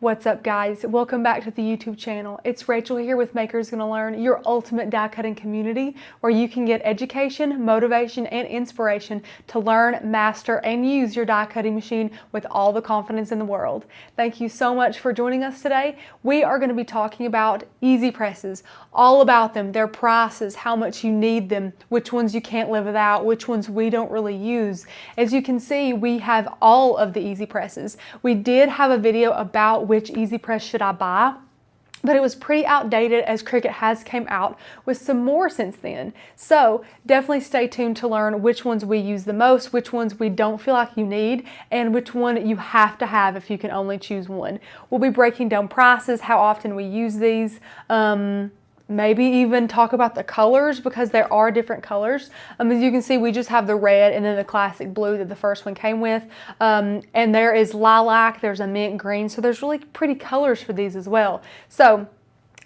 What's up, guys? Welcome back to the YouTube channel. It's Rachel here with Makers Gonna Learn, your ultimate die cutting community where you can get education, motivation, and inspiration to learn, master, and use your die cutting machine with all the confidence in the world. Thank you so much for joining us today. We are going to be talking about EasyPresses, all about them, their prices, how much you need them, which ones you can't live without, which ones we don't really use. As you can see, we have all of the EasyPresses. We did have a video about which EasyPress should I buy, but it was pretty outdated as Cricut has came out with some more since then. So definitely stay tuned to learn which ones we use the most, which ones we don't feel like you need, and which one you have to have if you can only choose one. We'll be breaking down prices, how often we use these, maybe even talk about the colors because there are different colors. As you can see, we just have the red and then the classic blue that the first one came with. And there is lilac, there's a mint green, so there's really pretty colors for these as well. So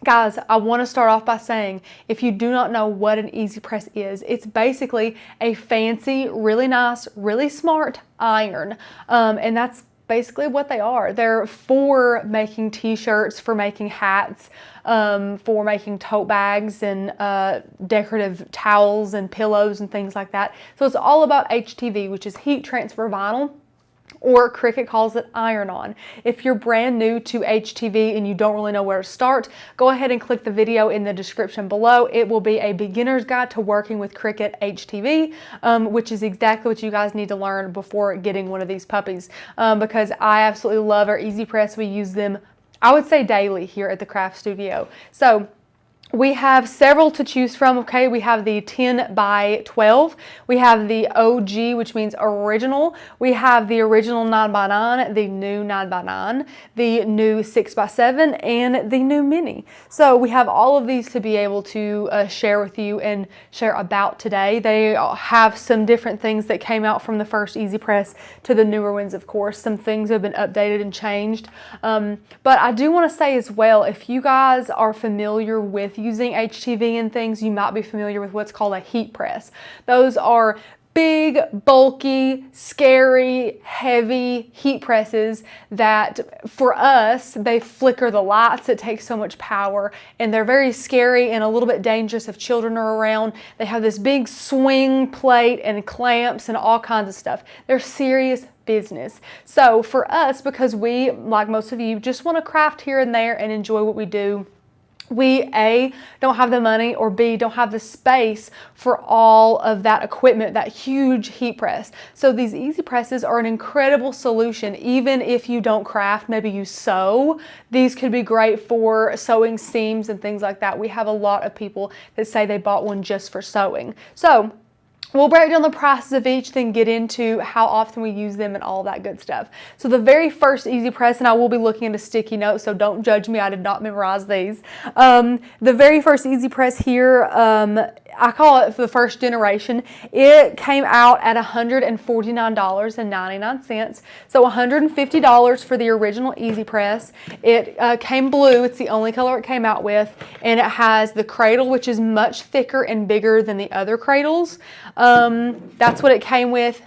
guys, I want to start off by saying, if you do not know what an EasyPress is, it's basically a fancy, really nice, really smart iron. And that's basically what they are. They're for making t-shirts, for making hats, for making tote bags and decorative towels and pillows and things like that. So it's all about HTV, which is heat transfer vinyl, or Cricut calls it iron-on. If you're brand new to HTV and you don't really know where to start, go ahead and click the video in the description below. It will be a beginner's guide to working with Cricut HTV, which is exactly what you guys need to learn before getting one of these puppies, because I absolutely love our EasyPress. We use them, I would say, daily here at the craft studio. So we have several to choose from. Okay, we have the 10 by 12. We have the OG, which means original. We have the original 9 by 9, the new 9 by 9, the new 6 by 7, and the new mini. So we have all of these to be able to share with you and share about today. They have some different things that came out from the first EasyPress to the newer ones, of course. Some things have been updated and changed. But I do want to say as well, if you guys are familiar with using HTV and things, you might be familiar with what's called a heat press. Those are big, bulky, scary, heavy heat presses that for us, they flicker the lights. It takes so much power and they're very scary and a little bit dangerous if children are around. They have this big swing plate and clamps and all kinds of stuff. They're serious business. So for us, because we, like most of you, just want to craft here and there and enjoy what we do, we A, don't have the money, or B, don't have the space for all of that equipment, that huge heat press. So these EasyPresses are an incredible solution. Even if you don't craft, maybe you sew, these could be great for sewing seams and things like that. We have a lot of people that say they bought one just for sewing. So we'll break down the prices of each, then get into how often we use them and all that good stuff. So the very first EasyPress, and I will be looking at a sticky note, so don't judge me, I did not memorize these. The very first EasyPress here, I call it the first generation. It came out at $149.99, so $150 for the original EasyPress. It came blue, it's the only color it came out with, and it has the cradle, which is much thicker and bigger than the other cradles. That's what it came with.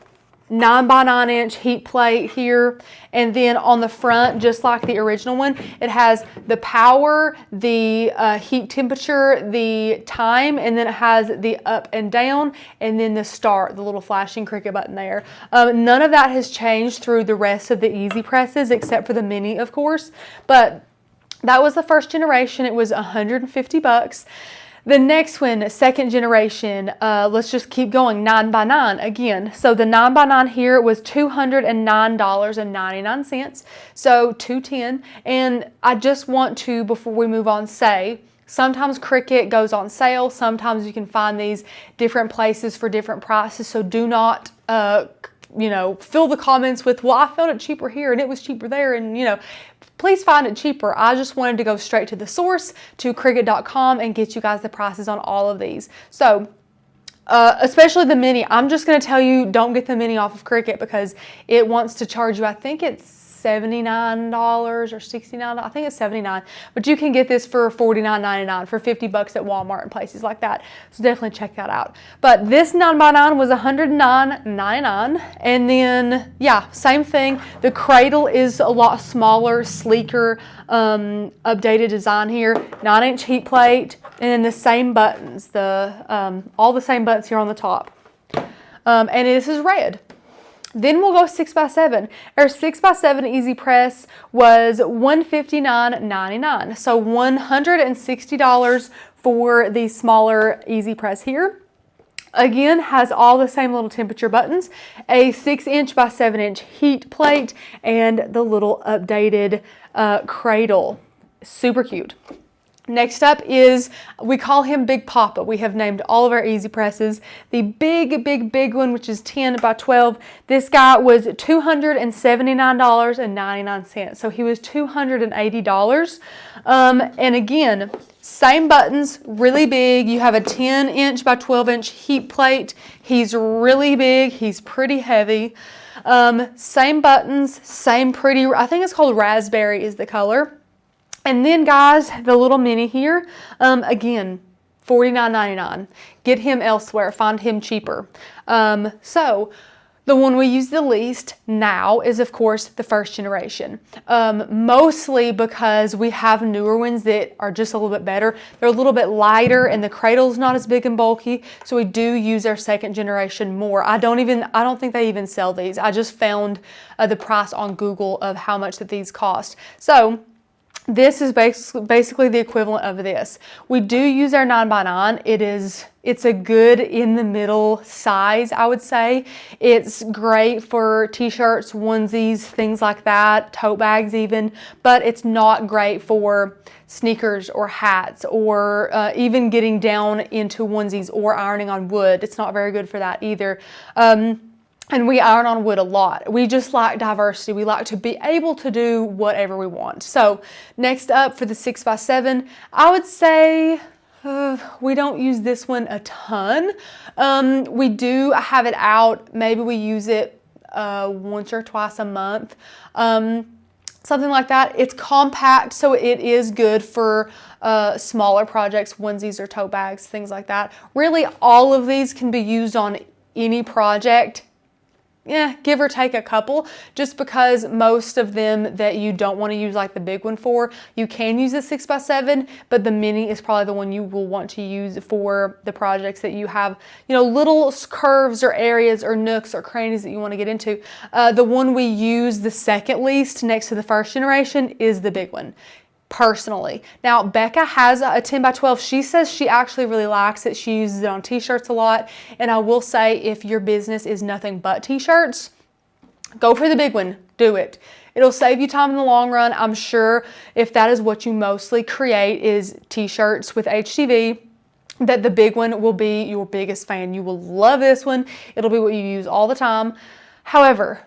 9 by 9 inch heat plate here, and then on the front, just like the original one, it has the power, the heat temperature, the time, and then it has the up and down, and then the start, the little flashing Cricut button there. None of that has changed through the rest of the EasyPresses except for the mini, of course, but that was the first generation. It was $150. The next one, second generation, let's just keep going, 9 by 9 again. So the 9 by 9 here was $209.99, so $210. And I just want to, before we move on, say, sometimes Cricut goes on sale. Sometimes you can find these different places for different prices, so do not fill the comments with, well, I found it cheaper here and it was cheaper there, and please find it cheaper. I just wanted to go straight to the source, to Cricut.com, and get you guys the prices on all of these. So especially the mini, I'm just going to tell you, don't get the mini off of Cricut because it wants to charge you, I think it's $79 or $69. I think it's $79, but you can get this for $49.99 for 50 bucks at Walmart and places like that. So definitely check that out. But this 9x9 was $109.99. And then, yeah, same thing. The cradle is a lot smaller, sleeker, updated design here. 9-inch heat plate, and then the same buttons, all the same buttons here on the top. And this is red. Then we'll go 6x7. Our 6x7 EasyPress was $159.99. So $160 for the smaller EasyPress here. Again, has all the same little temperature buttons, a 6-inch by 7-inch heat plate, and the little updated cradle. Super cute. Next up is, we call him Big Papa. We have named all of our EasyPresses. The big one, which is 10 by 12, this guy was $279.99. So he was $280. And again, same buttons, really big. You have a 10-inch by 12-inch heat plate. He's really big. He's pretty heavy. Same buttons, same pretty, I think it's called raspberry is the color. And then guys, the little mini here, again, $49.99. Get him elsewhere, find him cheaper. So the one we use the least now is, of course, the first generation. Mostly because we have newer ones that are just a little bit better. They're a little bit lighter and the cradle's not as big and bulky. So we do use our second generation more. I don't think they even sell these. I just found the price on Google of how much that these cost. So this is basically the equivalent of this. We do use our 9x9. It's a good in the middle size, I would say. It's great for t-shirts, onesies, things like that, tote bags even, but it's not great for sneakers or hats or even getting down into onesies or ironing on wood. It's not very good for that either. And we iron on wood a lot. We just like diversity. We like to be able to do whatever we want. So next up for the 6x7, I would say we don't use this one a ton. We do have it out. Maybe we use it once or twice a month. Something like that. It's compact, so it is good for smaller projects, onesies or tote bags, things like that. Really, all of these can be used on any project. Yeah, give or take a couple, just because most of them that you don't want to use like the big one for, you can use a 6x7, but the mini is probably the one you will want to use for the projects that you have, you know, little curves or areas or nooks or crannies that you want to get into. The one we use the second least next to the first generation is the big one. Personally. Now, Becca has a 10 by 12. She says she actually really likes it. She uses it on t-shirts a lot. And I will say, if your business is nothing but t-shirts, go for the big one. Do it. It'll save you time in the long run. I'm sure if that is what you mostly create is t-shirts with HTV, that the big one will be your biggest fan. You will love this one. It'll be what you use all the time. However,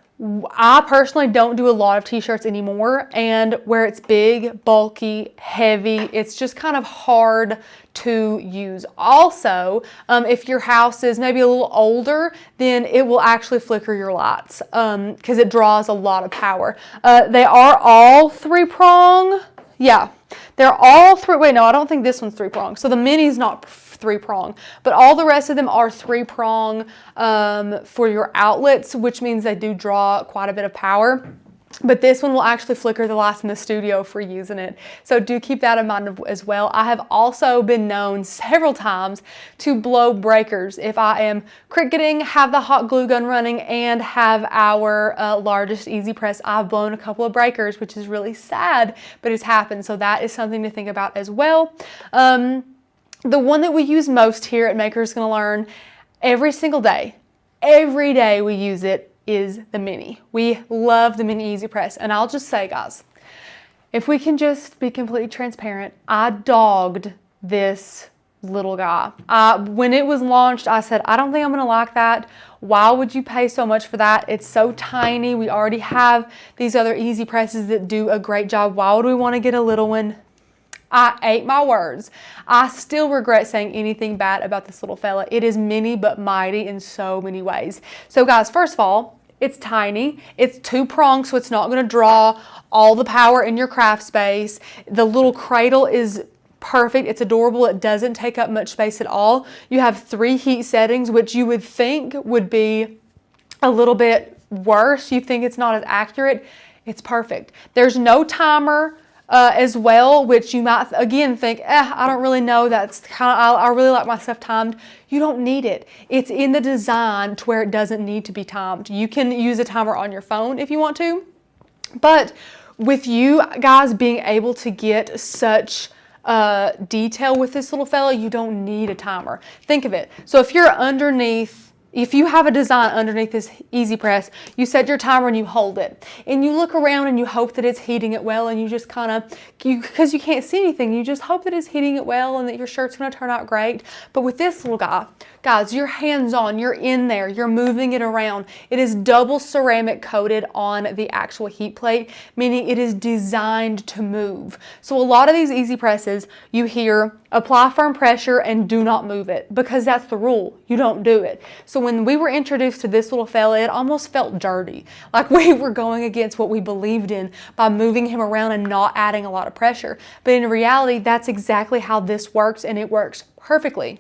I personally don't do a lot of t-shirts anymore, and where it's big, bulky, heavy, it's just kind of hard to use. Also, if your house is maybe a little older, then it will actually flicker your lights because it draws a lot of power. They are all 3-prong. Yeah, they're all wait, no, I don't think this one's 3-prong. So the mini's not 3-prong, but all the rest of them are 3-prong for your outlets, which means they do draw quite a bit of power. But this one will actually flicker the lights in the studio for using it. So do keep that in mind as well. I have also been known several times to blow breakers. If I am Cricuting, have the hot glue gun running, and have our largest EasyPress, I've blown a couple of breakers, which is really sad, but it's happened. So that is something to think about as well. The one that we use most here at Maker's Gonna Learn every single day, every day we use it, is the mini. We love the mini EasyPress. And I'll just say, guys, if we can just be completely transparent, I dogged this little guy. When it was launched, I said, I don't think I'm gonna like that. Why would you pay so much for that? It's so tiny. We already have these other EasyPresses that do a great job. Why would we wanna get a little one? I ate my words. I still regret saying anything bad about this little fella. It is mini but mighty in so many ways. So guys, first of all, It's tiny. It's 2-pronged, so it's not going to draw all the power in your craft space. The little cradle is perfect. It's adorable. It doesn't take up much space at all. You have 3 heat settings, which you would think would be a little bit worse. You think it's not as accurate. It's perfect. There's no timer as well, which you might again think, I don't really know. That's kind of, I really like my stuff timed. You don't need it. It's in the design to where it doesn't need to be timed. You can use a timer on your phone if you want to, but with you guys being able to get such detail with this little fella, you don't need a timer. Think of it. So if you're underneath, if you have a design underneath this EasyPress, you set your timer and you hold it. And you look around and you hope that it's heating it well, and you just kind of, because you can't see anything, you just hope that it's heating it well and that your shirt's going to turn out great. But with this little guy, guys, you're hands-on, you're in there, you're moving it around. It is double ceramic coated on the actual heat plate, meaning it is designed to move. So a lot of these EasyPresses, you hear apply firm pressure and do not move it, because that's the rule. You don't do it. So when we were introduced to this little fella, it almost felt dirty, like we were going against what we believed in by moving him around and not adding a lot of pressure. But in reality, that's exactly how this works, and it works perfectly.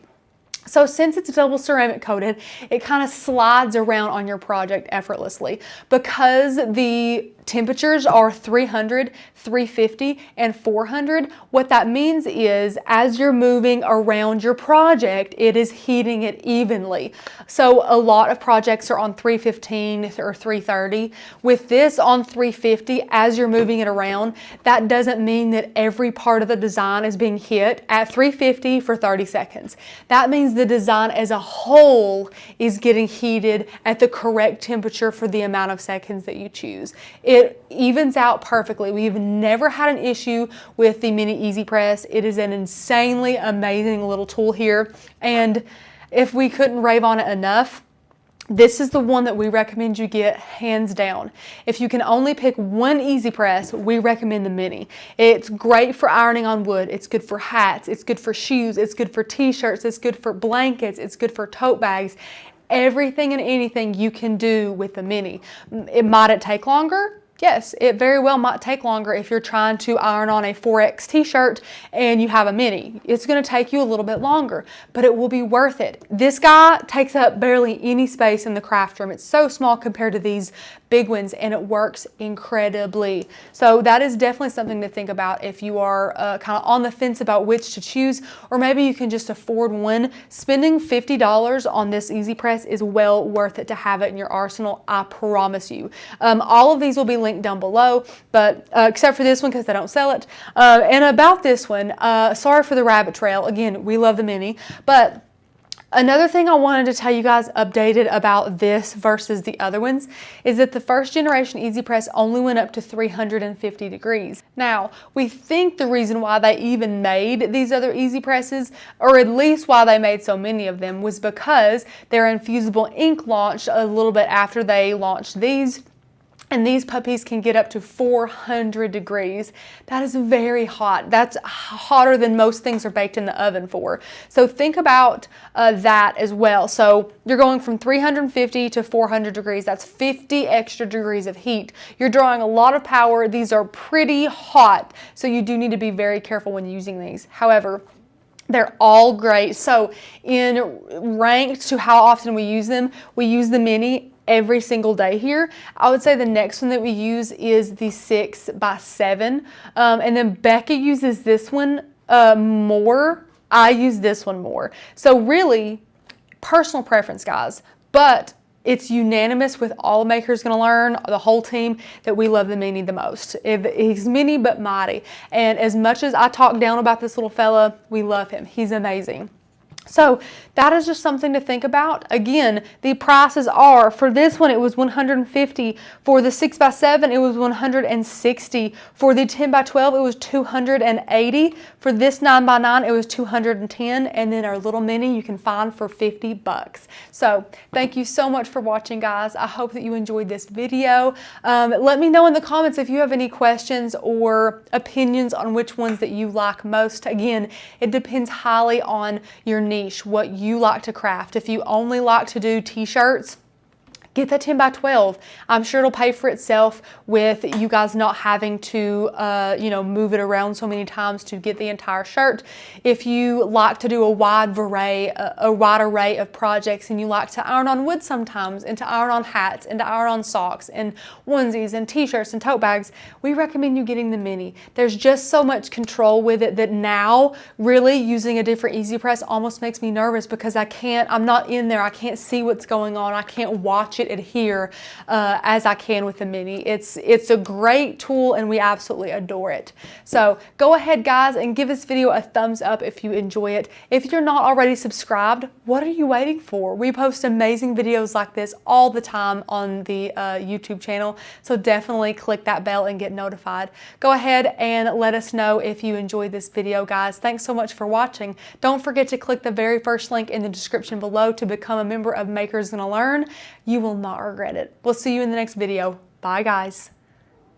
So since it's double ceramic coated, it kind of slides around on your project effortlessly. Because the temperatures are 300, 350, and 400, what that means is as you're moving around your project, it is heating it evenly. So a lot of projects are on 315 or 330. With this on 350, as you're moving it around, that doesn't mean that every part of the design is being hit at 350 for 30 seconds. That means the design as a whole is getting heated at the correct temperature for the amount of seconds that you choose. It evens out perfectly. We've never had an issue with the Mini EasyPress. It is an insanely amazing little tool here. And if we couldn't rave on it enough, this is the one that we recommend you get hands down. If you can only pick one EasyPress, we recommend the Mini. It's great for ironing on wood. It's good for hats. It's good for shoes. It's good for t-shirts. It's good for blankets. It's good for tote bags. Everything and anything you can do with the Mini. Might it take longer? Yes, it very well might take longer if you're trying to iron on a 4X t-shirt and you have a Mini. It's going to take you a little bit longer, but it will be worth it. This guy takes up barely any space in the craft room. It's so small compared to these big ones, and it works incredibly. So that is definitely something to think about if you are kind of on the fence about which to choose, or maybe you can just afford one. Spending $50 on this EasyPress is well worth it to have it in your arsenal, I promise you. All of these will be linked down below, but except for this one because they don't sell it. And about this one, sorry for the rabbit trail. Again, we love the Mini, but another thing I wanted to tell you guys updated about this versus the other ones is that the first generation EasyPress only went up to 350 degrees. Now, we think the reason why they even made these other EasyPresses, or at least why they made so many of them, was because their infusible ink launched a little bit after they launched these. And these puppies can get up to 400 degrees. That is very hot. That's hotter than most things are baked in the oven for. So think about that as well. So you're going from 350 to 400 degrees. That's 50 extra degrees of heat. You're drawing a lot of power. These are pretty hot, so you do need to be very careful when using these. However, they're all great. So in ranked to how often we use them, we use the Mini every single day here. I would say the next one that we use is the 6x7. And then Becca uses this one more. I use this one more. So really, personal preference, guys. But it's unanimous with all Makers Gonna Learn, the whole team, that we love the Mini the most. He's mini but mighty. And as much as I talk down about this little fella, we love him. He's amazing. So that is just something to think about. Again, the prices are, for this one it was $150, for the 6x7 it was $160, for the 10x12 it was $280, for this 9x9 it was $210, and then our little Mini you can find for $50. So thank you so much for watching, guys. I hope that you enjoyed this video. Let me know in the comments if you have any questions or opinions on which ones that you like most. Again, it depends highly on your niche, what you like to craft. If you only like to do t-shirts, get that 10 by 12. I'm sure it'll pay for itself with you guys not having to, move it around so many times to get the entire shirt. If you like to do a wide array of projects, and you like to iron on wood sometimes, and to iron on hats, and to iron on socks, and onesies, and t-shirts, and tote bags, we recommend you getting the mini. There's just so much control with it that now really using a different EasyPress almost makes me nervous, because I'm not in there. I can't see what's going on. I can't watch it adhere as I can with the mini. It's a great tool, and we absolutely adore it. So go ahead, guys, and give this video a thumbs up if you enjoy it. If you're not already subscribed, what are you waiting for? We post amazing videos like this all the time on the YouTube channel, so definitely click that bell and get notified. Go ahead and let us know if you enjoyed this video, guys. Thanks so much for watching. Don't forget to click the very first link in the description below to become a member of Makers Gonna Learn. You will not regret it. We'll see you in the next video. Bye, guys.